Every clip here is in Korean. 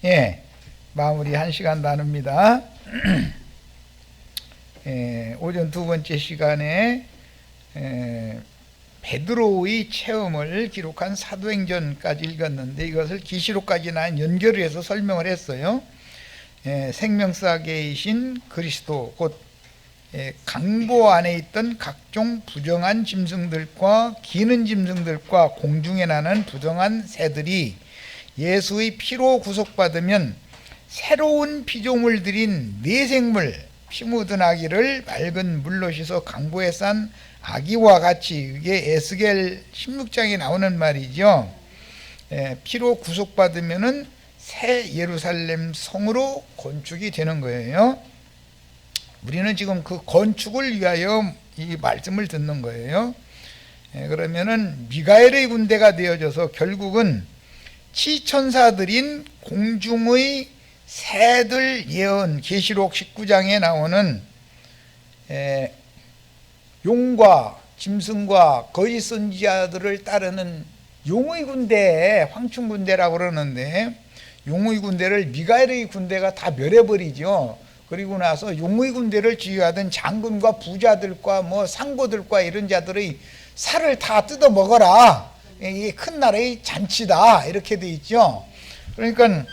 예, 마무리 1시간 나눕니다. 오전 두 번째 시간에 베드로의 체험을 기록한 사도행전까지 읽었는데 이것을 계시록까지 연결을 해서 설명을 했어요. 생명사계이신 그리스도 곧 강보 안에 있던 각종 부정한 짐승들과 기는 짐승들과 공중에 나는 부정한 새들이 예수의 피로 구속받으면 새로운 피조물 들인 네 생물 피 묻은 아기를 맑은 물로 씻어 강보에 싼 아기와 같이, 이게 에스겔 16장에 나오는 말이죠. 피로 구속받으면은 새 예루살렘 성으로 건축이 되는 거예요. 우리는 지금 그 건축을 위하여 이 말씀을 듣는 거예요. 그러면은 미가엘의 군대가 되어져서 결국은 치천사들인 공중의 새들 예언, 계시록 19장에 나오는 용과 짐승과 거짓 선지자들을 따르는 용의 군대, 황충 군대라고 그러는데, 용의 군대를 미가엘의 군대가 다 멸해버리죠. 그리고 나서 용의 군대를 지휘하던 장군과 부자들과 뭐 상고들과 이런 자들의 살을 다 뜯어 먹어라, 이게 큰 나라의 잔치다, 이렇게 돼 있죠. 그러니까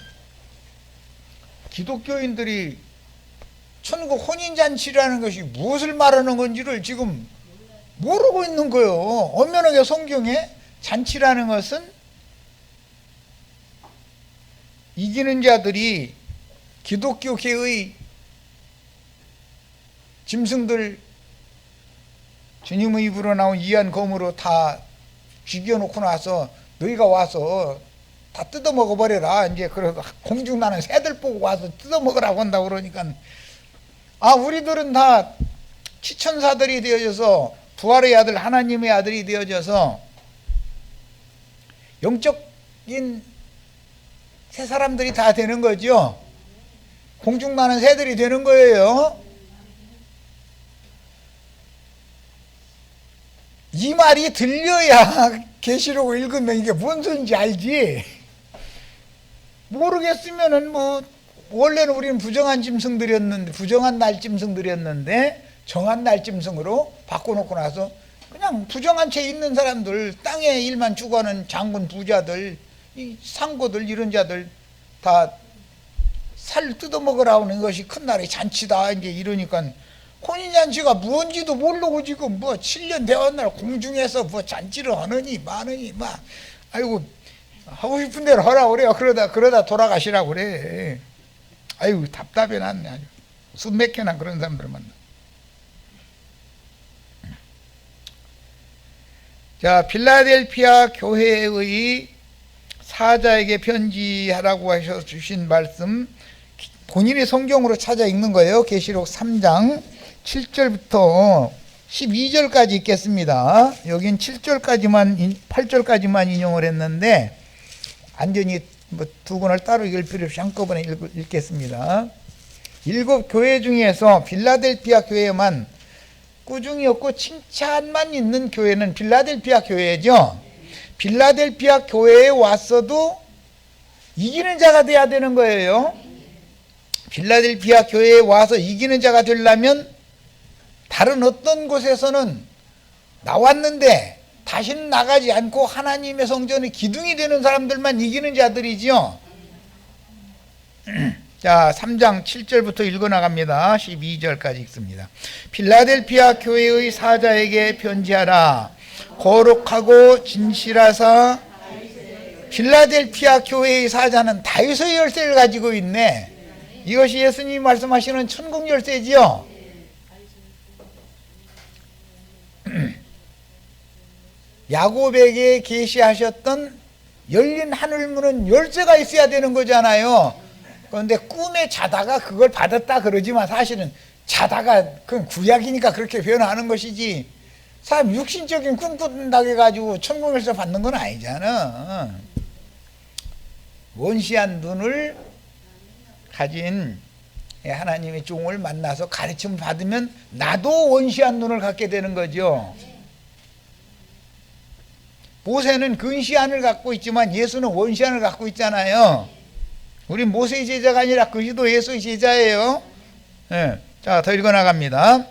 기독교인들이 천국 혼인잔치라는 것이 무엇을 말하는 건지를 지금 모르고 있는 거예요. 엄연하게 성경에 잔치라는 것은 이기는 자들이 기독교계의 짐승들, 주님의 입으로 나온 이한 검으로 다 죽여놓고 나서 너희가 와서 다 뜯어먹어버려라, 이제 그래서 공중 나는 새들 보고 와서 뜯어먹으라고 한다고 그러니까, 우리들은 다 치천사들이 되어져서 부활의 아들, 하나님의 아들이 되어져서 영적인 새 사람들이 다 되는 거죠. 공중 나는 새들이 되는 거예요. 이 말이 들려야 계시록을 읽으면 이게 뭔 소리인지 알지. 모르겠으면은 원래는 우리는 부정한 짐승들이었는데, 부정한 날짐승들이었는데 정한 날짐승으로 바꿔놓고 나서 그냥 부정한 채 있는 사람들, 땅의 일만 추구하는 장군 부자들, 이 상고들, 이런 자들 다 살 뜯어먹으라고 하는 것이 큰 날의 잔치다, 이제 이러니까 혼인잔치가 뭔지도 모르고 지금 7년 대원날 공중에서 잔치를 하느니 마느니 아이고 하고 싶은 대로 하라고 그래요. 그러다 돌아가시라고 그래. 아이고 답답해 놨네. 아주 숨맥혀난 그런 사람들 만나. 자, 필라델피아 교회의 사자에게 편지하라고 하셔서 주신 말씀, 본인이 성경으로 찾아 읽는 거예요. 계시록 3장 7절부터 12절까지 읽겠습니다. 여긴 7절까지만, 8절까지만 인용을 했는데 완전히 두 권을 따로 읽을 필요 없이 한꺼번에 읽겠습니다. 7 교회 중에서 필라델피아 교회만 꾸중이 없고 칭찬만 있는 교회는 필라델피아 교회죠. 필라델피아 교회에 왔어도 이기는 자가 돼야 되는 거예요. 필라델피아 교회에 와서 이기는 자가 되려면 다른 어떤 곳에서는 나왔는데 다시는 나가지 않고 하나님의 성전의 기둥이 되는 사람들만 이기는 자들이지요. 자, 3장 7절부터 읽어나갑니다. 12절까지 읽습니다. 필라델피아 교회의 사자에게 편지하라. 거룩하고 진실하사, 필라델피아 교회의 사자는 다윗의 열쇠를 가지고 있네. 이것이 예수님이 말씀하시는 천국 열쇠지요. 야곱에게 계시하셨던 열린 하늘문은 열쇠가 있어야 되는 거잖아요. 그런데 꿈에 자다가 그걸 받았다 그러지만 사실은 자다가 그건 구약이니까 그렇게 표현하는 것이지, 사람 육신적인 꿈 꾼다고 해가지고 천국 열쇠 받는 건 아니잖아. 원시한 눈을 가진 하나님의 종을 만나서 가르침을 받으면 나도 원시한 눈을 갖게 되는 거죠. 모세는 근시안을 갖고 있지만 예수는 원시안을 갖고 있잖아요. 우리 모세의 제자가 아니라 그리스도 예수의 제자예요. 네. 자, 더 읽어나갑니다.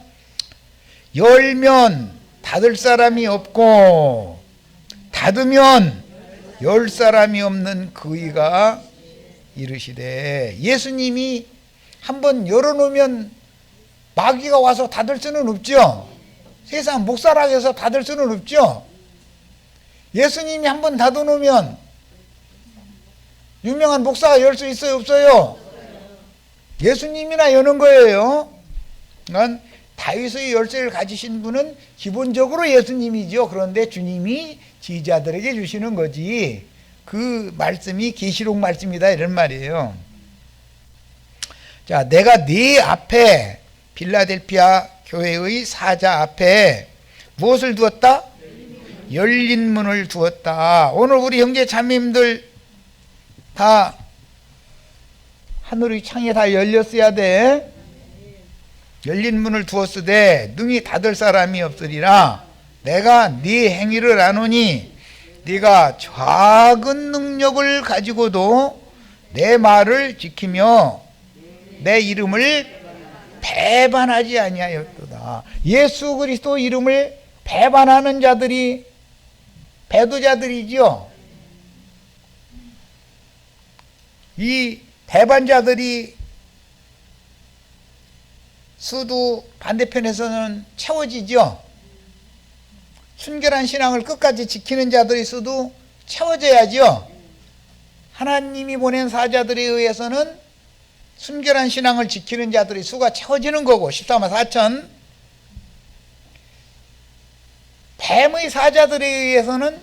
열면 닫을 사람이 없고 닫으면 열 사람이 없는 그이가 이르시되, 예수님이 한번 열어놓으면 마귀가 와서 닫을 수는 없죠. 세상 목사락에서 닫을 수는 없죠. 예수님이 한번 닫아놓으면 유명한 목사가 열 수 있어요, 없어요? 예수님이나 여는 거예요. 그러니까 다윗의 열쇠를 가지신 분은 기본적으로 예수님이죠. 그런데 주님이 지휘자들에게 주시는 거지, 그 말씀이 계시록 말씀이다, 이런 말이에요. 자, 내가 네 앞에, 빌라델피아 교회의 사자 앞에 무엇을 두었다? 열린 문을 두었다. 오늘 우리 형제 자매님들 다 하늘의 창이 다 열렸어야 돼. 열린 문을 두었으되 능히 닫을 사람이 없으리라. 내가 네 행위를 아노니 네가 작은 능력을 가지고도 내 말을 지키며 내 이름을 배반하지 아니하였도다. 예수 그리스도 이름을 배반하는 자들이 배도자들이죠. 이 배반자들이 수도 반대편에서는 채워지죠. 순결한 신앙을 끝까지 지키는 자들의 수도 채워져야죠. 하나님이 보낸 사자들에 의해서는 순결한 신앙을 지키는 자들의 수가 채워지는 거고, 14만 4천. 뱀의 사자들에 의해서는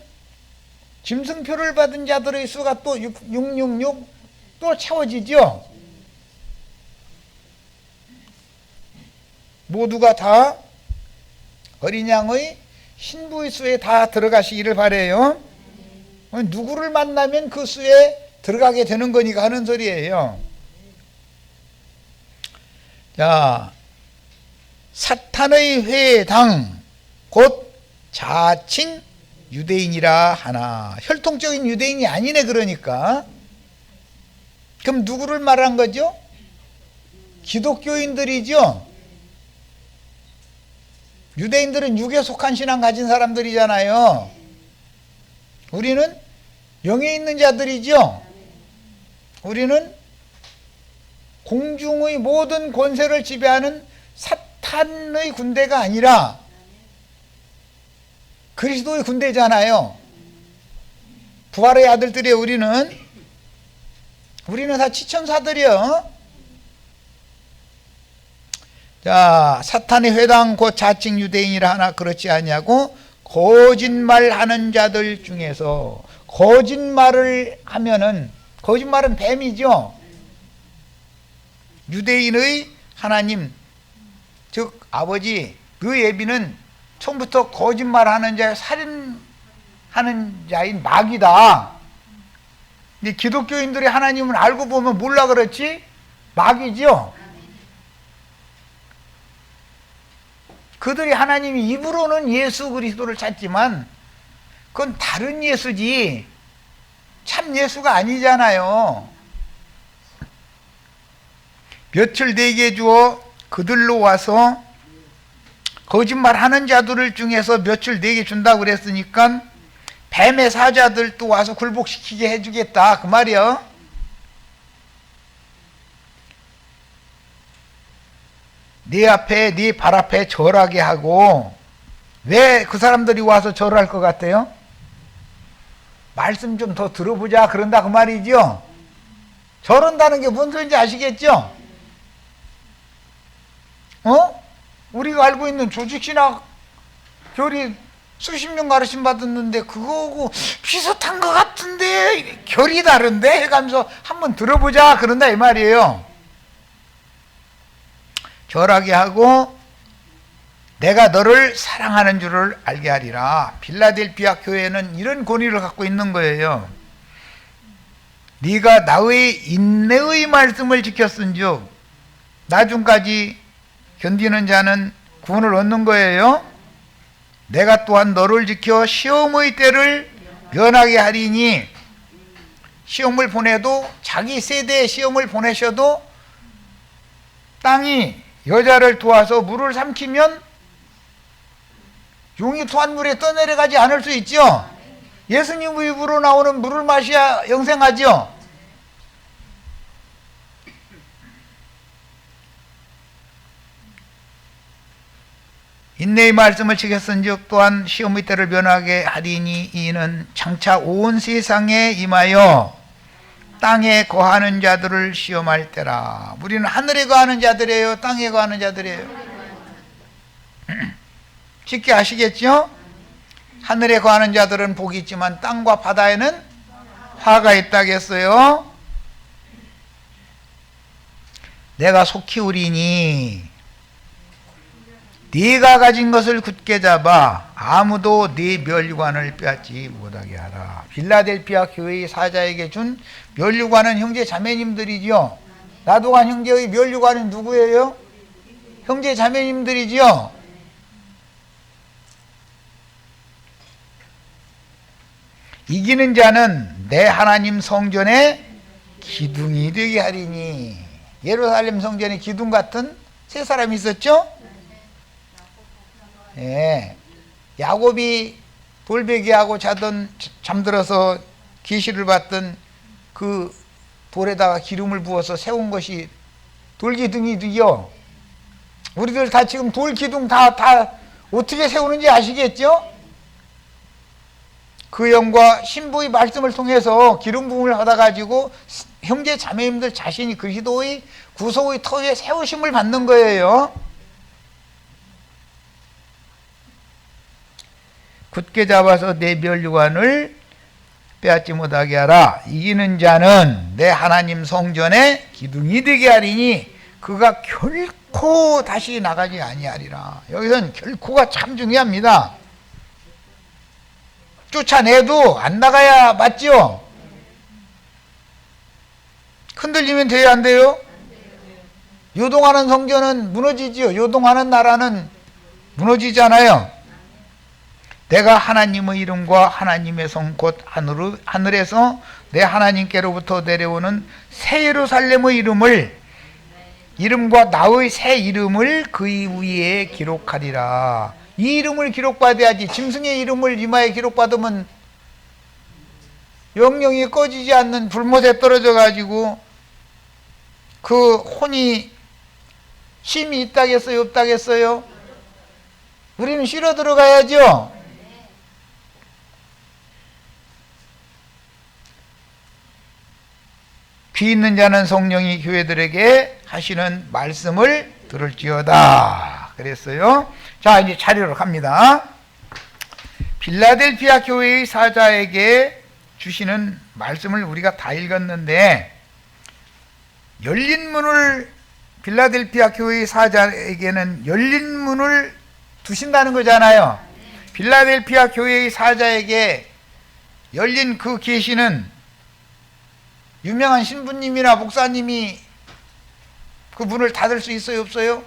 짐승표를 받은 자들의 수가 또 666 또 채워지죠. 모두가 다 어린 양의 신부의 수에 다 들어가시기를 바라요. 누구를 만나면 그 수에 들어가게 되는 거니까 하는 소리예요. 자, 사탄의 회당 곧 자칭 유대인이라 하나. 혈통적인 유대인이 아니네. 그러니까 그럼 누구를 말한 거죠? 기독교인들이죠. 유대인들은 육에 속한 신앙 가진 사람들이잖아요. 우리는 영에 있는 자들이죠. 우리는 공중의 모든 권세를 지배하는 사탄의 군대가 아니라 그리스도의 군대잖아요. 부활의 아들들이에요. 우리는 다 지천사들이요. 자, 사탄의 회당 곧 자칭 유대인이라 하나 그렇지 아니하고 거짓말하는 자들 중에서, 거짓말을 하면은, 거짓말은 뱀이죠. 유대인의 하나님 즉 아버지, 그 예비는 처음부터 거짓말하는 자, 살인하는 자인 마귀다. 근데 기독교인들이 하나님을 알고 보면 몰라 그렇지? 마귀죠. 그들이 하나님이 입으로는 예수 그리스도를 찾지만 그건 다른 예수지 참 예수가 아니잖아요. 며칠 되게 주어 그들로 와서 거짓말하는 자들을 중에서 며칠 되게 준다고 그랬으니까 뱀의 사자들도 와서 굴복시키게 해주겠다 그 말이요. 네 앞에, 네 발 앞에 절하게 하고. 왜 그 사람들이 와서 절할 것 같아요? 말씀 좀 더 들어보자 그런다 그 말이죠. 저런다는 게 뭔 소리인지 아시겠죠? 우리가 알고 있는 조직신학 교리 수십 년 가르침 받았는데 그거하고 비슷한 것 같은데 결이 다른데 해가면서 한번 들어보자 그런다 이 말이에요. 절하게 하고 내가 너를 사랑하는 줄을 알게 하리라. 빌라델피아 교회는 이런 권위를 갖고 있는 거예요. 네가 나의 인내의 말씀을 지켰은즉 나중까지 견디는 자는 구원을 얻는 거예요. 내가 또한 너를 지켜 시험의 때를 면하게 하리니. 시험을 보내도 자기 세대의 시험을 보내셔도 땅이 여자를 도와서 물을 삼키면 용이 토한 물에 떠내려가지 않을 수 있죠. 예수님 입으로 나오는 물을 마셔야 영생하죠. 인내의 말씀을 지켰은즉 또한 시험의 때를 면하게 하리니 이는 장차 온 세상에 임하여 땅에 거하는 자들을 시험할 때라. 우리는 하늘에 거하는 자들이에요, 땅에 거하는 자들이에요? 쉽게 아시겠죠? 하늘에 거하는 자들은 복이 있지만 땅과 바다에는 화가 있다겠어요. 내가 속 키우리니 네가 가진 것을 굳게 잡아 아무도 네 멸류관을 빼앗지 못하게 하라. 빌라델피아 교회의 사자에게 준 멸류관은 형제 자매님들이죠. 나도간 형제의 멸류관은 누구예요? 형제 자매님들이죠. 이기는 자는 내 하나님 성전에 기둥이 되게 하리니. 예루살렘 성전에 기둥 같은 세 사람이 있었죠? 예, 야곱이 돌베개하고 잠들어서 계시를 받던 그 돌에다가 기름을 부어서 세운 것이 돌기둥이 되죠. 우리들 다 지금 돌기둥 다 어떻게 세우는지 아시겠죠? 그 영과 신부의 말씀을 통해서 기름 부음을 받아가지고 형제 자매님들 자신이 그리스도의 구속의 터 위에 세우심을 받는 거예요. 굳게 잡아서 내 멸류관을 빼앗지 못하게 하라. 이기는 자는 내 하나님 성전에 기둥이 되게 하리니 그가 결코 다시 나가지 아니하리라. 여기서는 결코가 참 중요합니다. 쫓아내도 안 나가야 맞죠? 흔들리면 돼요, 안 돼요? 요동하는 성전은 무너지지요. 요동하는 나라는 무너지잖아요. 내가 하나님의 이름과 하나님의 성 곧 하늘에서 내 하나님께로부터 내려오는 새 예루살렘의 이름과 나의 새 이름을 그의 위에 기록하리라. 이 이름을 기록받아야지. 짐승의 이름을 이마에 기록받으면 영영이 꺼지지 않는 불못에 떨어져 가지고 그 혼이 쉼이 있다겠어요, 없다겠어요? 우리는 쉬러 들어가야죠. 귀 있는 자는 성령이 교회들에게 하시는 말씀을 들을지어다 그랬어요. 자, 이제 자리로 갑니다. 빌라델피아 교회의 사자에게 주시는 말씀을 우리가 다 읽었는데, 열린 문을 빌라델피아 교회의 사자에게는 열린 문을 두신다는 거잖아요. 빌라델피아 교회의 사자에게 열린 그 계시는 유명한 신부님이나 목사님이 그 문을 닫을 수 있어요, 없어요?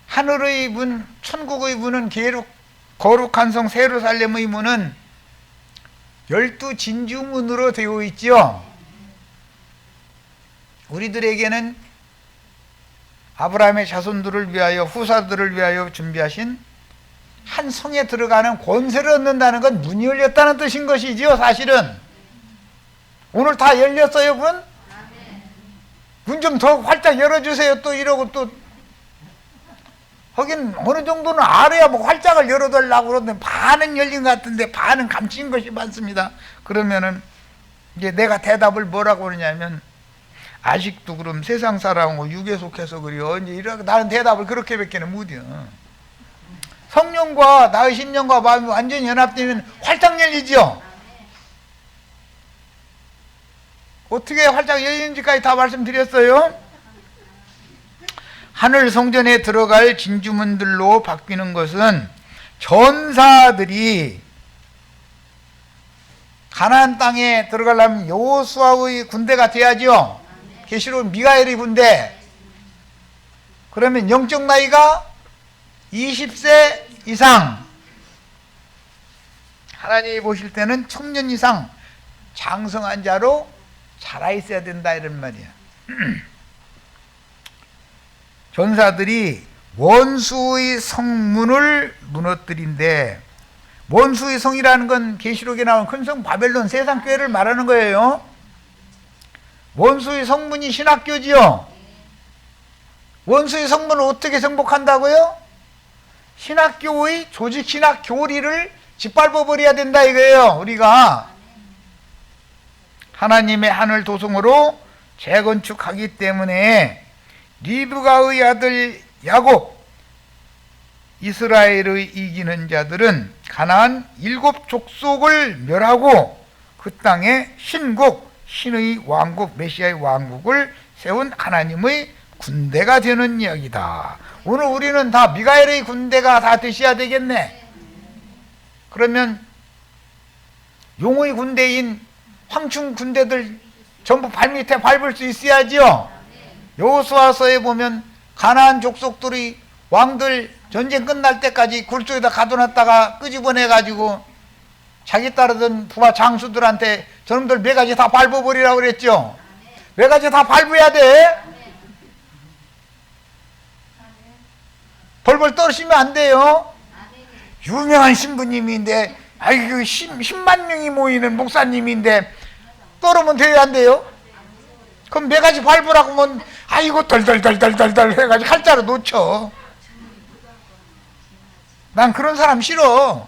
하늘의 문, 천국의 문은 거룩한 성 예루살렘의 문은 12진주문으로 되어 있죠. 우리들에게는 아브라함의 자손들을 위하여, 후사들을 위하여 준비하신 한 성에 들어가는 권세를 얻는다는 건 문이 열렸다는 뜻인 것이지요. 사실은 오늘 다 열렸어요. 문 좀 더 활짝 열어주세요. 또 이러고 또 하긴 어느 정도는 알아야 뭐 활짝을 열어달라고 그러는데 반은 열린 것 같은데 반은 감춘 것이 많습니다. 그러면은 이제 내가 대답을 뭐라고 그러냐면, 아직도 그럼 세상 사람하고 육에 속해서 그래요. 이제 이렇게 나는 대답을 그렇게밖에는 못해요. 성령과 나의 심령과 마음이 완전히 연합되면 활짝 열리죠. 어떻게 활짝 열리는지까지 다 말씀드렸어요. 하늘 성전에 들어갈 진주문들로 바뀌는 것은 전사들이 가나안 땅에 들어가려면 여호수아의 군대가 돼야죠. 계시록 미가엘의 군대. 그러면 영적 나이가 20세 이상, 하나님이 보실 때는 청년 이상 장성한 자로 자라 있어야 된다 이런 말이야. 전사들이 원수의 성문을 무너뜨린데, 원수의 성이라는 건 계시록에 나온 큰 성 바벨론 세상교회를 말하는 거예요. 원수의 성문이 신학교지요. 원수의 성문을 어떻게 정복한다고요? 신학교의 조직 신학 교리를 짓밟아 버려야 된다 이거예요. 우리가 하나님의 하늘 도성으로 재건축하기 때문에 리브가의 아들 야곱, 이스라엘의 이기는 자들은 가나안 7 족속을 멸하고 그 땅에 신국, 신의 왕국, 메시아의 왕국을 세운 하나님의 군대가 되는 이야기다. 오늘 우리는 다 미가엘의 군대가 다 되셔야 되겠네. 그러면 용의 군대인 황충 군대들 전부 발밑에 밟을 수 있어야지요. 여호수아서에 보면 가나안 족속들이 왕들 전쟁 끝날 때까지 굴속에다 가둬놨다가 끄집어내가지고 자기 따르던 부하 장수들한테 저놈들 매가지 다 밟아버리라고 그랬죠. 매가지 다 밟아야 돼. 벌벌 떨으시면 안 돼요. 유명한 신부님인데, 아이고 10만 명이 모이는 목사님인데 떨으면 돼요, 안 돼요? 그럼 매가지 밟으라고 하면 아이고 덜덜덜덜덜 해가지고 칼자루 놓쳐. 난 그런 사람 싫어.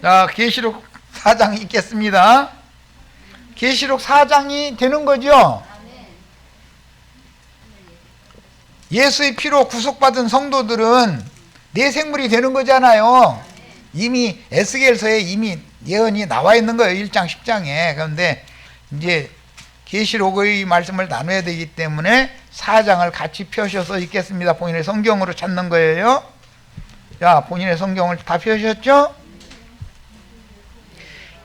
자, 계시록 4장 읽겠습니다. 계시록 4장이 되는 거죠. 예수의 피로 구속받은 성도들은 내 생물이 되는 거잖아요. 이미 에스겔서에 이미 예언이 나와 있는 거예요. 1장 10장에. 그런데 이제 계시록의 말씀을 나눠야 되기 때문에 4장을 같이 펴셔서 읽겠습니다. 본인의 성경으로 찾는 거예요. 자, 본인의 성경을 다 펴셨죠?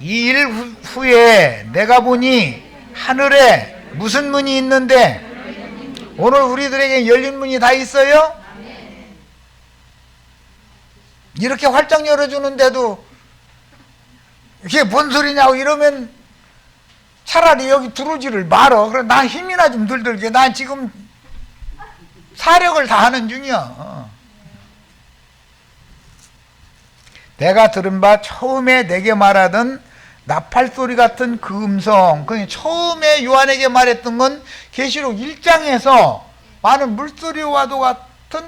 이 일 후에 내가 보니 하늘에 무슨 문이 있는데, 오늘 우리들에게 열린 문이 다 있어요? 이렇게 활짝 열어주는데도 이게 뭔 소리냐고 이러면 차라리 여기 들어오지를 말어. 그래, 난 힘이나 좀 들게. 난 지금 사력을 다하는 중이야. 내가 들은 바 처음에 내게 말하던 나팔 소리 같은 그 음성, 그 처음에 요한에게 말했던 건 계시록 1장에서 많은 물소리와도 같은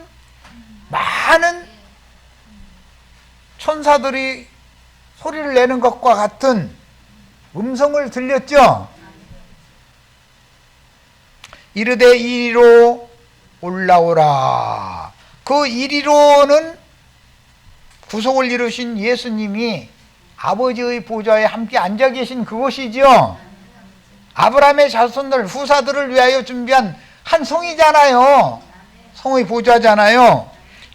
많은 천사들이 소리를 내는 것과 같은 음성을 들렸죠. 이르되 이리로 올라오라. 그 이리로는 구속을 이루신 예수님이 아버지의 보좌에 함께 앉아 계신 그곳이죠. 아브라함의 자손들 후사들을 위하여 준비한 한 성이잖아요. 성의 보좌잖아요.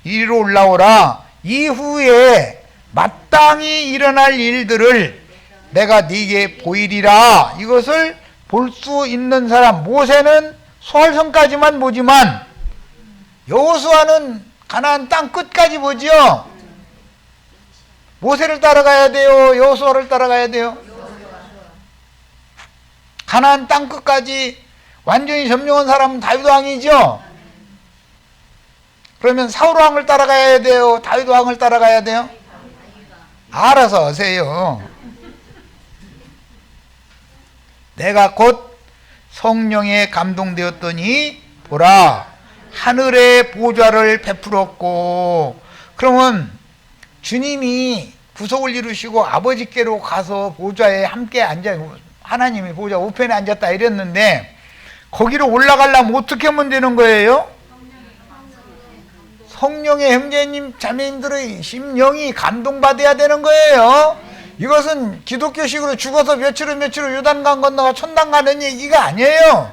이리로 올라오라. 이후에 마땅히 일어날 일들을 내가 네게 보이리라. 이것을 볼 수 있는 사람, 모세는 소알성까지만 보지만 여호수아는 가나안 땅 끝까지 보지요. 모세를 따라가야 돼요? 여호수아를 따라가야 돼요? 가나안 땅 끝까지 완전히 점령한 사람은 다윗 왕이죠. 그러면 사울 왕을 따라가야 돼요? 다윗 왕을 따라가야 돼요? 알아서 하세요. 내가 곧 성령에 감동되었더니 보라, 하늘의 보좌를 베풀었고. 그러면 주님이 구속을 이루시고 아버지께로 가서 보좌에 함께 앉아, 하나님이 보좌 우편에 앉았다 이랬는데, 거기로 올라가려면 어떻게 하면 되는 거예요? 성령의 형제님 자매님들의 심령이 감동받아야 되는 거예요. 이것은 기독교식으로 죽어서 며칠 후 요단강 건너가 천당 가는 얘기가 아니에요.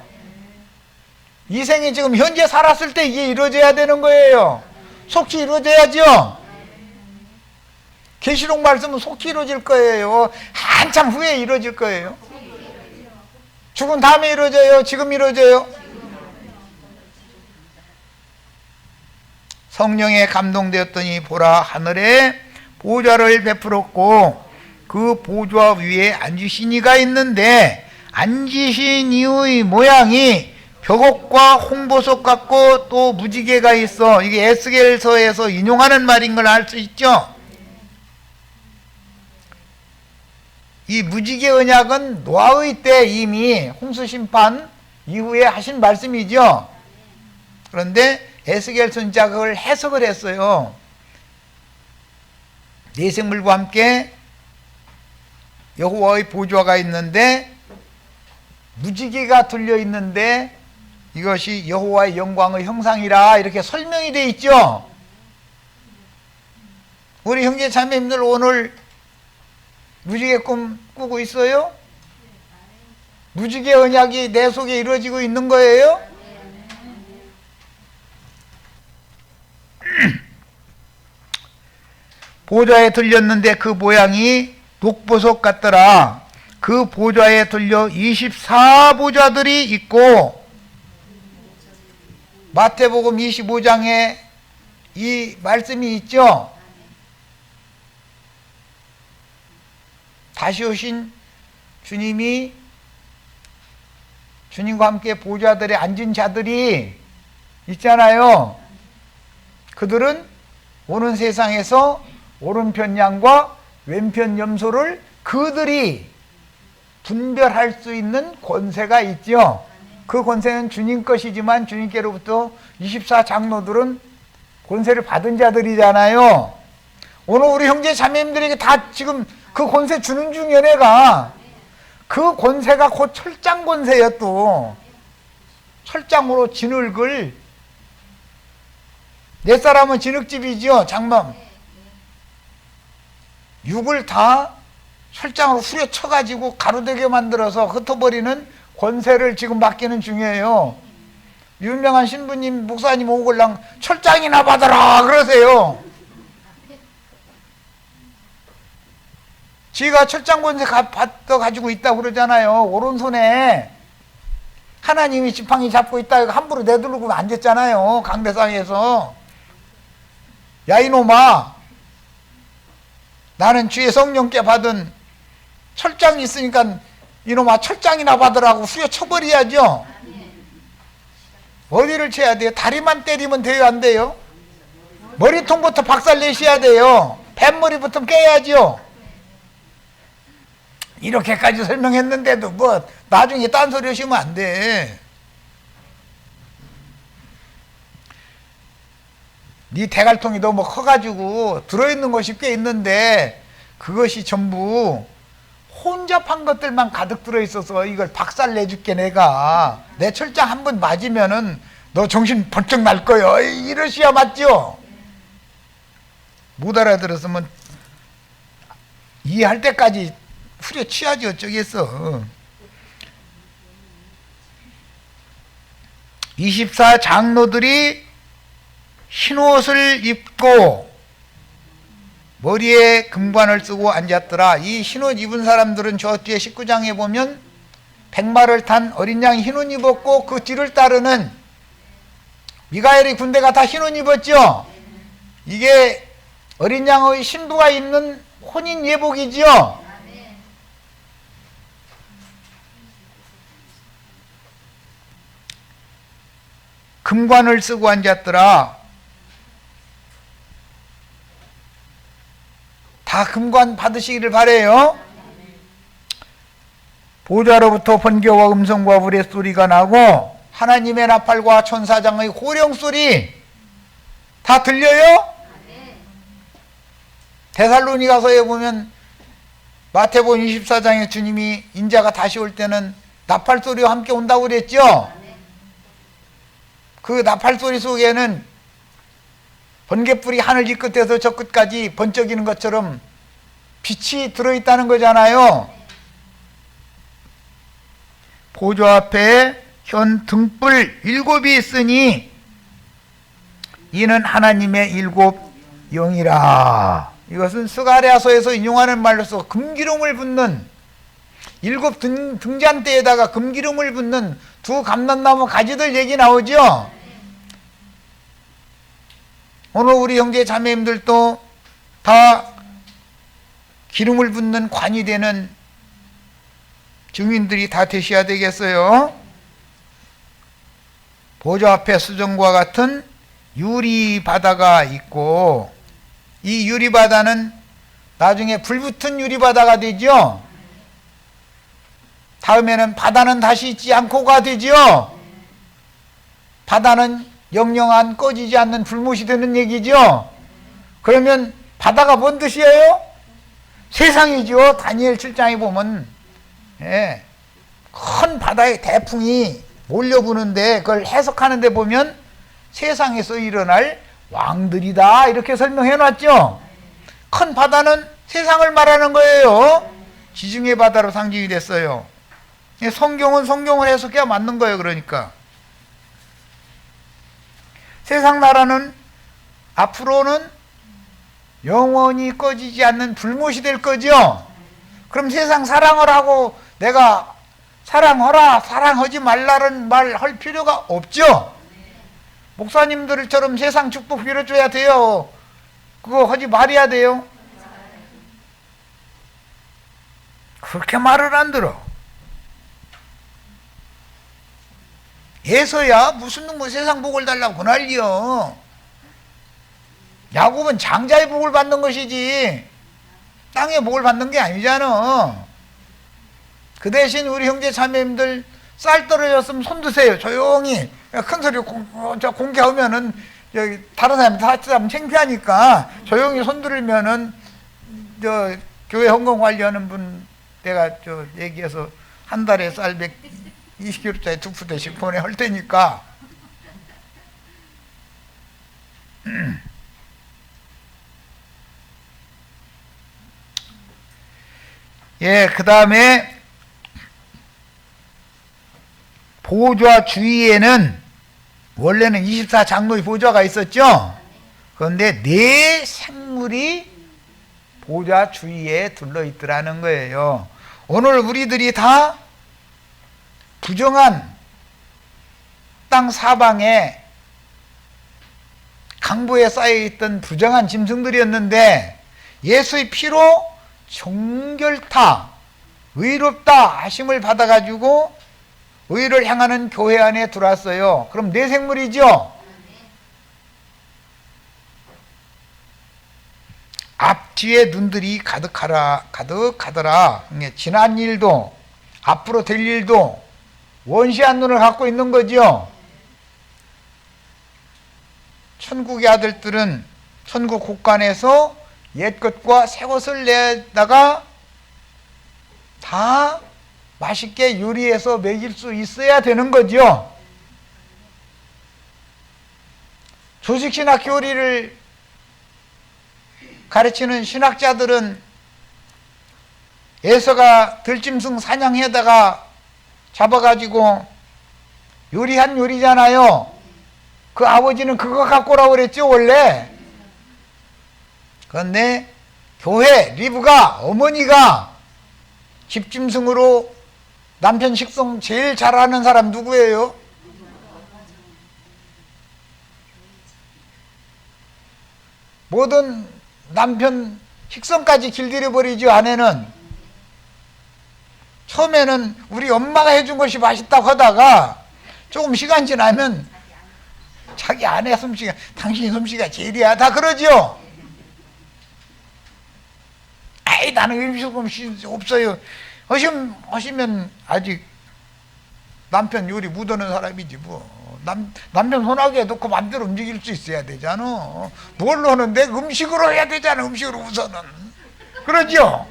이 생이 지금 현재 살았을 때 이게 이루어져야 되는 거예요. 속히 이루어져야죠. 계시록 말씀은 속히 이루어질 거예요. 한참 후에 이루어질 거예요. 죽은 다음에 이루어져요? 지금 이루어져요? 성령에 감동되었더니 보라, 하늘에 보좌를 베풀었고 그 보좌 위에 앉으신 이가 있는데 앉으신 이의 모양이 벽옥과 홍보석 같고 또 무지개가 있어. 이게 에스겔서에서 인용하는 말인 걸 알 수 있죠. 이 무지개 언약은 노아의 때 이미 홍수 심판 이후에 하신 말씀이죠. 그런데 에스겔 선지자가 그걸 해석을 했어요. 네 생물과 함께 여호와의 보좌가 있는데 무지개가 둘려 있는데 이것이 여호와의 영광의 형상이라 이렇게 설명이 되어 있죠. 우리 형제 자매님들 오늘 무지개 꿈 꾸고 있어요? 무지개 언약이 내 속에 이루어지고 있는 거예요? 보좌에 들렸는데 그 모양이 녹보석 같더라. 그 보좌에 들려 24보좌들이 있고 마태복음 25장에 이 말씀이 있죠. 다시 오신 주님이 주님과 함께 보좌들에 앉은 자들이 있잖아요. 그들은 오는 세상에서 오른편 양과 왼편 염소를 그들이 분별할 수 있는 권세가 있죠. 그 권세는 주님 것이지만 주님께로부터 24장로들은 권세를 받은 자들이잖아요. 오늘 우리 형제 자매님들에게 다 지금 그 권세 주는 중이야. 내가 그 권세가 곧 철장 권세야. 또 철장으로 진흙을, 내 사람은 진흙집이죠. 장맘 육을 다 철장으로 후려쳐가지고 가루되게 만들어서 흩어버리는 권세를 지금 맡기는 중이에요. 유명한 신부님 목사님 오글랑 철장이나 받아라 그러세요. 지가 철장 권세 받아가지고 있다고 그러잖아요. 오른손에 하나님이 지팡이 잡고 있다 함부로 내두르고 앉았잖아요. 강대상에서. 야 이놈아, 나는 주의 성령께 받은 철장이 있으니까 이놈아 철장이나 받으라고 후려쳐버려야죠. 어디를 쳐야 돼요? 다리만 때리면 돼요? 안 돼요? 머리통부터 박살내셔야 돼요. 뱃머리부터 깨야죠. 이렇게까지 설명했는데도 뭐 나중에 딴소리 하시면 안 돼. 네 대갈통이 너무 커가지고 들어있는 것이 꽤 있는데 그것이 전부 혼잡한 것들만 가득 들어있어서 이걸 박살내줄게. 내가 내 철장 한 번 맞으면은 너 정신 번쩍 날 거요. 이러셔야 맞죠? 못 알아들었으면 이해할 때까지 후려치야지 어쩌겠어. 24장로들이 흰옷을 입고 머리에 금관을 쓰고 앉았더라. 이 흰옷 입은 사람들은 저 뒤에 19장에 보면 백마를 탄 어린 양 흰옷 입었고 그 뒤를 따르는 미가엘의 군대가 다 흰옷 입었죠. 이게 어린 양의 신부가 입는 혼인 예복이죠. 금관을 쓰고 앉았더라. 다 금관 받으시기를 바래요. 보좌로부터 번개와 음성과 불의 소리가 나고 하나님의 나팔과 천사장의 호령 소리 다 들려요? 데살로니가서에 보면 마태복음 24장에 주님이 인자가 다시 올 때는 나팔 소리와 함께 온다고 그랬죠? 그 나팔 소리 속에는 번갯불이 하늘 이 끝에서 저 끝까지 번쩍이는 것처럼 빛이 들어있다는 거잖아요. 보좌 앞에 현 등불 7이 있으니 이는 하나님의 7 영이라. 이것은 스가랴서에서 인용하는 말로서 금기름을 붓는 7 등잔대에다가 금기름을 붓는 두 감람나무 가지들 얘기 나오죠. 오늘 우리 형제 자매님들도 다 기름을 붓는 관이 되는 증인들이 다 되셔야 되겠어요. 보좌 앞에 수정과 같은 유리바다가 있고, 이 유리바다는 나중에 불붙은 유리바다가 되죠. 다음에는 바다는 다시 있지 않고가 되죠. 바다는 영영한 꺼지지 않는 불못이 되는 얘기죠. 그러면 바다가 뭔 뜻이에요? 세상이죠. 다니엘 7장에 보면 큰 바다의 대풍이 몰려부는데 그걸 해석하는 데 보면 세상에서 일어날 왕들이다 이렇게 설명해 놨죠. 큰 바다는 세상을 말하는 거예요. 지중해 바다로 상징이 됐어요. 성경은 성경을 해석해야 맞는 거예요. 그러니까 세상 나라는 앞으로는 영원히 꺼지지 않는 불못이 될 거죠. 그럼 세상 사랑을 하고 내가 사랑하라 사랑하지 말라는 말 할 필요가 없죠. 목사님들처럼 세상 축복 빌어줘야 돼요. 그거 하지 말아야 돼요. 그렇게 말을 안 들어. 예서야 무슨 놈의 세상 복을 달라고 그 난리여. 야곱은 장자의 복을 받는 것이지 땅의 복을 받는 게 아니잖아. 그 대신 우리 형제 자매님들 쌀 떨어졌으면 손 드세요. 조용히. 큰 소리 공개하면은 여기 다른 사람이 하면 창피하니까 조용히 손 들으면은 저 교회 헌금 관리하는 분 내가 저 얘기해서 한 달에 쌀 120kg짜리 2푸대씩 보내할 테니까. 예, 그 다음에 보좌 주위에는 원래는 24장로의 보좌가 있었죠. 그런데 네 생물이 보좌 주위에 둘러있더라는 거예요. 오늘 우리들이 다 부정한 땅 사방에 강보에 쌓여있던 부정한 짐승들이었는데 예수의 피로 정결타, 의롭다 하심을 받아가지고 의를 향하는 교회 안에 들어왔어요. 그럼 네 생물이죠. 앞뒤에 눈들이 가득하더라. 지난 일도 앞으로 될 일도 원시한 눈을 갖고 있는 거죠. 천국의 아들들은 천국 곳간에서 옛것과 새것을 내다가 다 맛있게 요리해서 먹일 수 있어야 되는 거죠. 조직신학 교리를 가르치는 신학자들은 에서가 들짐승 사냥해다가 잡아가지고 요리한 요리잖아요. 그 아버지는 그거 갖고 오라고 그랬죠 원래. 그런데 교회 리브가 어머니가 집짐승으로 남편 식성 제일 잘하는 사람 누구예요? 모든 남편 식성까지 길들여버리죠. 아내는 처음에는 우리 엄마가 해준 것이 맛있다고 하다가 조금 시간 지나면 자기 아내 솜씨가 당신 솜씨가 제일이야 다 그러죠. 아이 나는 음식 없어요. 하시면 아직 남편 요리 묻어는 사람이지 뭐. 남편 손아귀에 넣고 마음대로 움직일 수 있어야 되잖아. 뭘로 하는데 음식으로 해야 되잖아. 음식으로 우선은. 그러죠?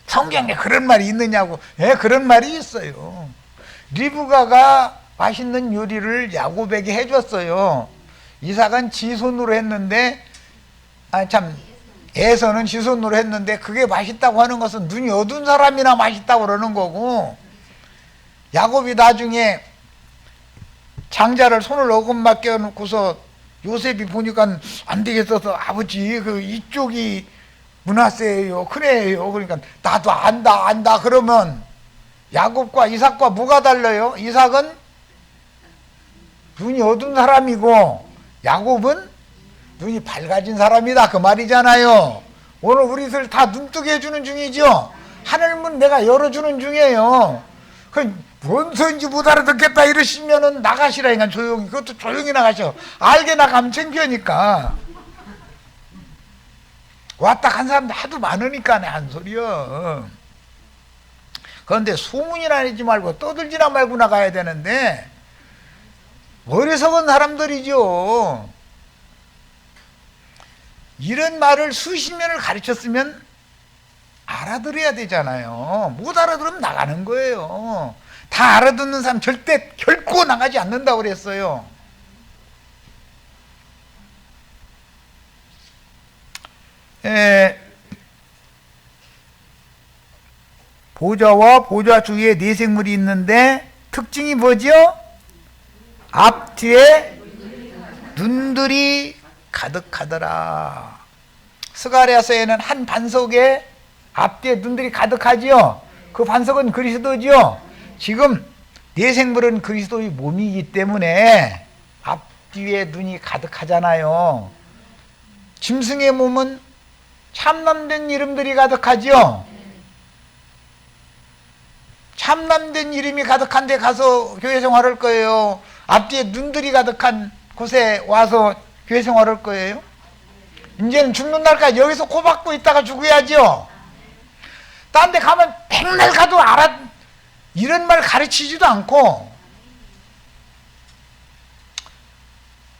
성경에 그런 말이 있느냐고. 예, 그런 말이 있어요. 리브가가 맛있는 요리를 야곱에게 해줬어요. 이삭은 지 손으로 했는데, 에서는 지 손으로 했는데, 그게 맛있다고 하는 것은 눈이 어두운 사람이나 맛있다고 그러는 거고, 야곱이 나중에 장자를 손을 어금맞게 놓고서 요셉이 보니까 안 되겠어서 아버지, 이쪽이 므낫세예요, 큰애예요. 그러니까 나도 안다 그러면 야곱과 이삭과 뭐가 달라요? 이삭은 눈이 어두운 사람이고 야곱은 눈이 밝아진 사람이다 그 말이잖아요. 오늘 우리들 다 눈뜨게 해주는 중이죠. 하늘문 내가 열어주는 중이에요. 뭔 소인지 못 알아듣겠다 이러시면은 나가시라니까. 조용히, 그것도 조용히 나가셔. 알게 나가면 창피하니까. 왔다 간 사람들 하도 많으니까 한 소리야. 그런데 소문이나 내지 말고 떠들지나 말고 나가야 되는데 어리석은 사람들이죠. 이런 말을 수십 년을 가르쳤으면 알아들어야 되잖아요. 못 알아들으면 나가는 거예요. 다 알아듣는 사람 절대 결코 나가지 않는다고 그랬어요. 보좌와 보좌 주위에 네 생물이 있는데 특징이 뭐죠? 앞뒤에 눈들이 가득하더라. 스가랴서에는 한 반석에 앞뒤에 눈들이 가득하지요. 그 반석은 그리스도지요. 지금 네 생물은 그리스도의 몸이기 때문에 앞뒤에 눈이 가득하잖아요. 짐승의 몸은 참남된 이름들이 가득하지요. 참남된 이름이 가득한 데 가서 교회 생활할 거예요? 앞뒤에 눈들이 가득한 곳에 와서 교회 생활할 거예요? 이제는 죽는 날까지 여기서 코박고 있다가 죽어야죠. 딴 데 가면 백날 가도 이런 말 가르치지도 않고.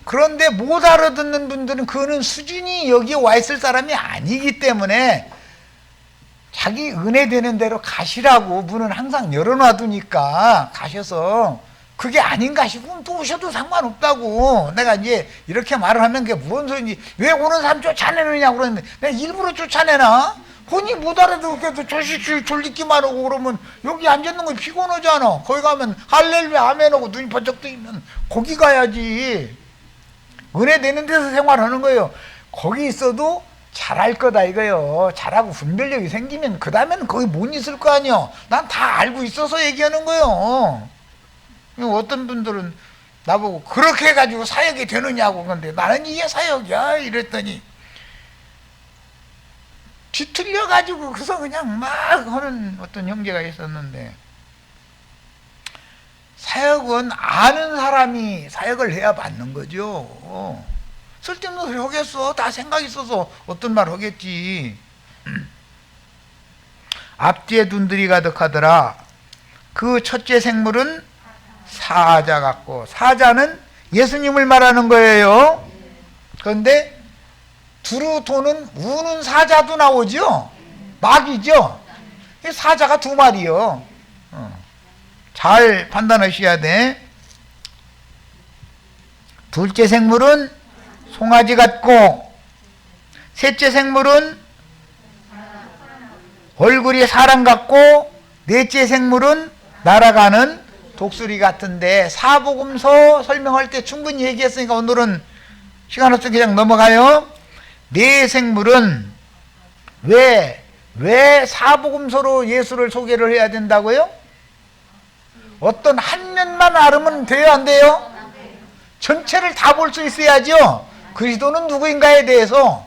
그런데 못 알아듣는 분들은 그는 수준이 여기에 와 있을 사람이 아니기 때문에 자기 은혜 되는 대로 가시라고 문은 항상 열어놔두니까 가셔서 그게 아닌가 싶으면 또 오셔도 상관없다고. 내가 이제 이렇게 말을 하면 그게 무슨 소리인지, 왜 오는 사람 쫓아내느냐고 그러는데 내가 일부러 쫓아내나? 혼이 못 알아듣겠도 졸리기만 하고 그러면 여기 앉아있는 거 피곤하잖아. 거기 가면 할렐루야 아멘 하고 눈이 번쩍 뜨이면 거기 가야지. 은혜 되는 데서 생활하는 거예요. 거기 있어도 잘할 거다 이거요. 잘하고 분별력이 생기면 그 다음에는 거기 못 있을 거 아니요. 난 다 알고 있어서 얘기하는 거예요. 어떤 분들은 나보고 그렇게 해가지고 사역이 되느냐고. 근데 나는 이게 사역이야 이랬더니 뒤틀려가지고 그래서 그냥 막 하는 어떤 형제가 있었는데, 사역은 아는 사람이 사역을 해야 받는 거죠. 쓸데없는 소리 하겠어. 다 생각 있어서 어떤 말 하겠지. 앞뒤에 눈들이 가득하더라. 그 첫째 생물은 사자 같고, 사자는 예수님을 말하는 거예요. 그런데 두루 도는 우는 사자도 나오죠. 마귀죠. 사자가 두 마리요. 잘 판단하셔야 돼. 둘째 생물은 송아지 같고, 셋째 생물은 얼굴이 사람 같고, 넷째 생물은 날아가는 독수리 같은데, 사복음서 설명할 때 충분히 얘기했으니까 오늘은 시간 없어 그냥 넘어가요. 네 생물은 왜 사복음서로 예수를 소개를 해야 된다고요? 어떤 한 면만 알으면 돼요, 안 돼요? 전체를 다 볼 수 있어야죠. 그리스도는 누구인가에 대해서.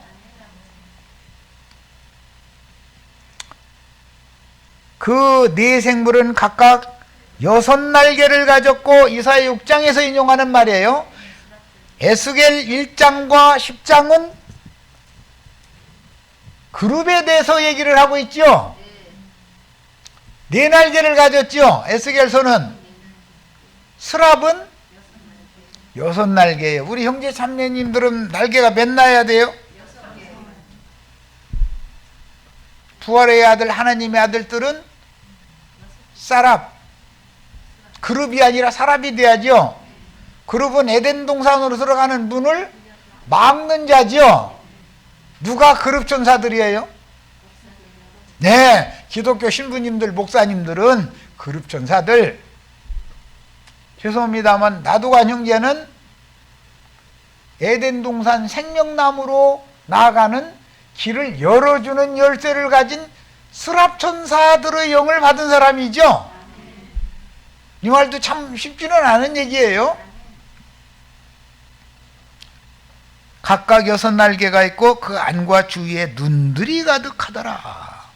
그 네 생물은 각각 6날개를 가졌고, 이사야 6장에서 인용하는 말이에요. 에스겔 1장과 10장은 그룹에 대해서 얘기를 하고 있죠. 네 날개를 가졌죠. 에스겔서는. 스랍은 6날개예요. 우리 형제 참매님들은 날개가 몇 나야 돼요? 부활의 아들 하나님의 아들들은 사랍, 그룹이 아니라 사랍이 돼야죠. 그룹은 에덴 동산으로 들어가는 문을 막는 자죠. 누가 그룹 전사들이에요? 네, 기독교 신부님들, 목사님들은 그룹 전사들. 죄송합니다만 나도간 형제는 에덴 동산 생명나무로 나아가는 길을 열어주는 열쇠를 가진 스랍 천사들의 영을 받은 사람이죠. 이 말도 참 쉽지는 않은 얘기예요. 각각 6날개가 있고 그 안과 주위에 눈들이 가득하더라.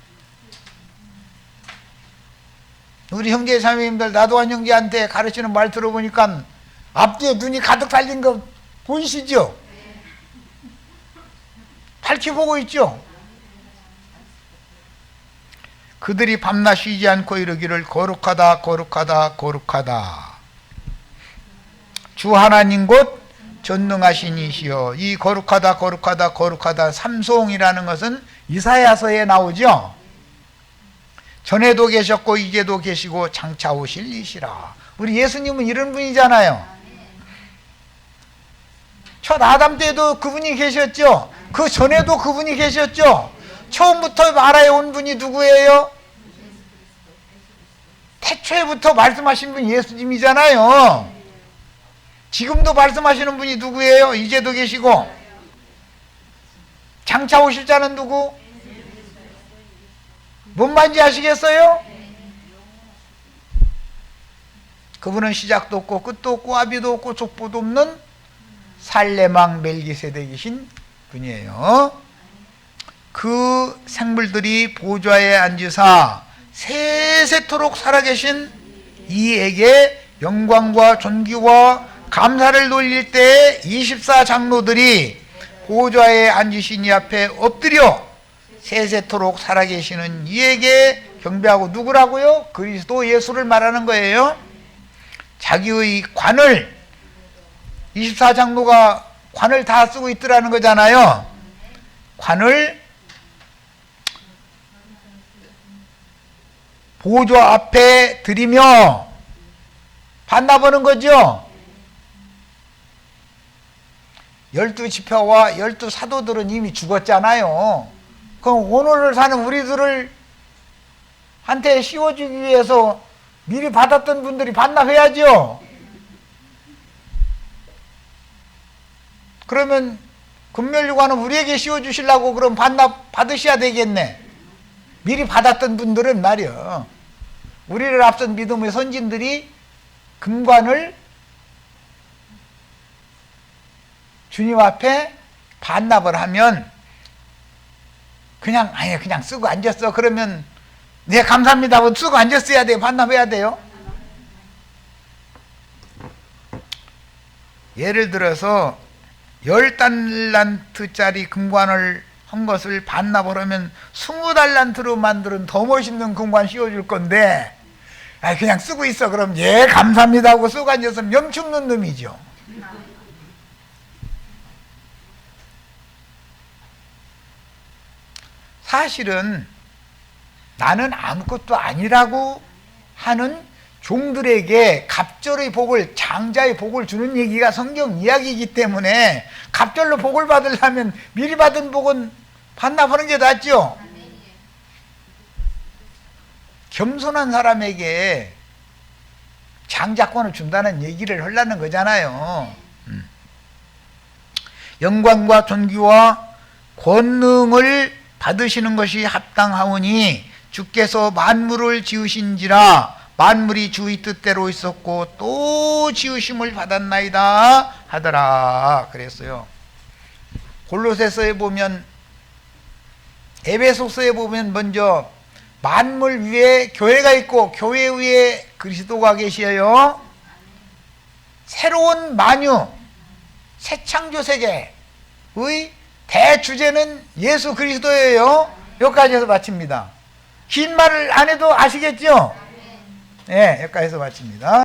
우리 형제 자매님들 나도한 형제한테 가르치는 말 들어보니까 앞뒤에 눈이 가득 달린 거 보이시죠? 밝히 보고 있죠? 그들이 밤낮 쉬지 않고 이르기를 거룩하다 거룩하다 거룩하다. 주 하나님 곧 전능하신 이시여. 이 거룩하다 거룩하다 거룩하다 삼송이라는 것은 이사야서에 나오죠. 전에도 계셨고 이제도 계시고 장차 오실 이시라. 우리 예수님은 이런 분이잖아요. 첫 아담 때도 그분이 계셨죠. 그 전에도 그분이 계셨죠. 처음부터 말하에 온 분이 누구예요? 태초에부터 말씀하신 분이 예수님이잖아요. 지금도 말씀하시는 분이 누구예요? 이제도 계시고 장차 오실 자는 누구? 뭔 말인지 아시겠어요? 그분은 시작도 없고 끝도 없고 아비도 없고 족보도 없는 살레망 멜기세덱이신 분이에요. 그 생물들이 보좌에 앉으사 세세토록 살아계신 이에게 영광과 존귀와 감사를 돌릴 때 24장로들이 보좌에 앉으신 이 앞에 엎드려 세세토록 살아계시는 이에게 경배하고, 누구라고요? 그리스도 예수를 말하는 거예요. 자기의 관을, 24장로가 관을 다 쓰고 있더라는 거잖아요. 관을 보좌 앞에 드리며 반납하는 거죠. 12지파와 12사도들은 이미 죽었잖아요. 그럼 오늘을 사는 우리들을 한테 씌워주기 위해서 미리 받았던 분들이 반납해야죠. 그러면 금멸유관은 우리에게 씌워주시려고 그럼 반납 받으셔야 되겠네. 미리 받았던 분들은 말이요, 우리를 앞선 믿음의 선진들이 금관을 주님 앞에 반납을 하면 그냥 쓰고 앉았어. 그러면 네 감사합니다 하고 쓰고 앉았어야 돼요? 반납해야 돼요? 예를 들어서 10달란트짜리 금관을 한 것을 반납을 하면 20달란트로 만드는 더 멋있는 금관 씌워줄 건데, 그냥 쓰고 있어. 그럼 예 감사합니다 하고 쓰고 앉아서 멈추는 놈이죠. 사실은 나는 아무것도 아니라고 하는 종들에게 갑절의 복을, 장자의 복을 주는 얘기가 성경 이야기이기 때문에 갑절로 복을 받으려면 미리 받은 복은 반납하는 게 낫죠. 겸손한 사람에게 장자권을 준다는 얘기를 하려는 거잖아요. 영광과 존귀와 권능을 받으시는 것이 합당하오니 주께서 만물을 지으신지라 만물이 주의 뜻대로 있었고 또 지으심을 받았나이다 하더라 그랬어요. 골로새서에 보면, 에베소서에 보면 먼저 만물 위에 교회가 있고 교회 위에 그리스도가 계셔요. 새로운 만유, 새 창조 세계의 대주제는 예수 그리스도예요. 여기까지 해서 마칩니다. 긴 말을 안 해도 아시겠죠? 네, 여기까지 해서 마칩니다.